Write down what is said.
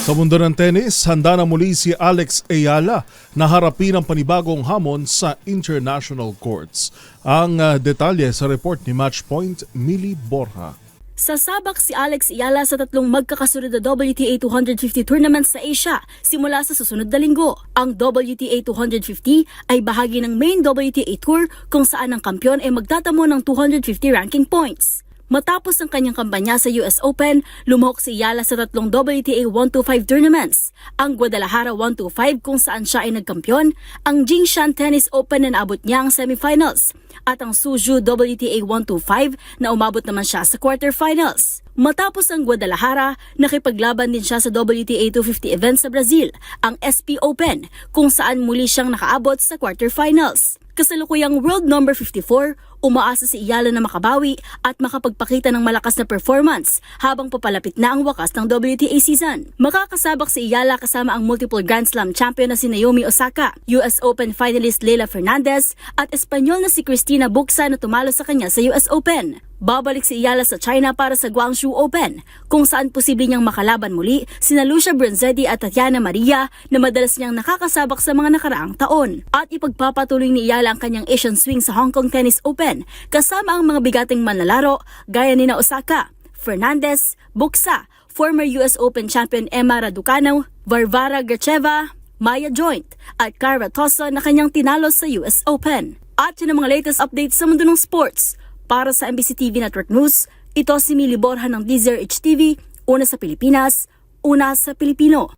Sa mundo ng tennis, handa na muli si Alex Ayala na harapin ang panibagong hamon sa international courts. Ang detalye sa report ni Matchpoint, Millie Borja. Sasabak si Alex Ayala sa tatlong magkakasunod na WTA 250 tournaments sa Asia simula sa susunod na linggo. Ang WTA 250 ay bahagi ng main WTA Tour kung saan ang kampiyon ay magtatamo ng 250 ranking points. Matapos ang kanyang kampanya sa US Open, lumahok si Ayala sa tatlong WTA 125 tournaments. Ang Guadalajara 125 kung saan siya ay nagkampiyon, ang Jingshan Tennis Open na naabot niya ang semifinals, at ang Suzhou WTA 125 na umabot naman siya sa quarterfinals. Matapos ang Guadalajara, nakipaglaban din siya sa WTA 250 event sa Brazil, ang SP Open, kung saan muli siyang nakaabot sa quarterfinals. Kasalukuyang world number 54, umaasa si Ayala na makabawi at makapagpakita ng malakas na performance habang papalapit na ang wakas ng WTA season. Makakasabak si Ayala kasama ang multiple Grand Slam champion na si Naomi Osaka, US Open finalist Leylah Fernandez at Espanyol na si Cristina Bucsa na tumalo sa kanya sa US Open. Babalik si Ayala sa China para sa Guangzhou Open, kung saan posible niyang makalaban muli sina Lucia Bronzetti at Tatiana Maria na madalas niyang nakakasabak sa mga nakaraang taon. At ipagpapatuloy ni Ayala ang kanyang Asian swing sa Hong Kong Tennis Open kasama ang mga bigating manlalaro gaya ni Osaka, Fernandez, Bucsa, former US Open champion Emma Raducanu, Varvara Gracheva, Maya Joint at Cara Tosa na kanyang tinalo sa US Open. At yun ang mga latest updates sa mundo ng sports. Para sa MBC TV Network News, ito si Millie Borja ng DZRH TV, una sa Pilipinas, una sa Pilipino.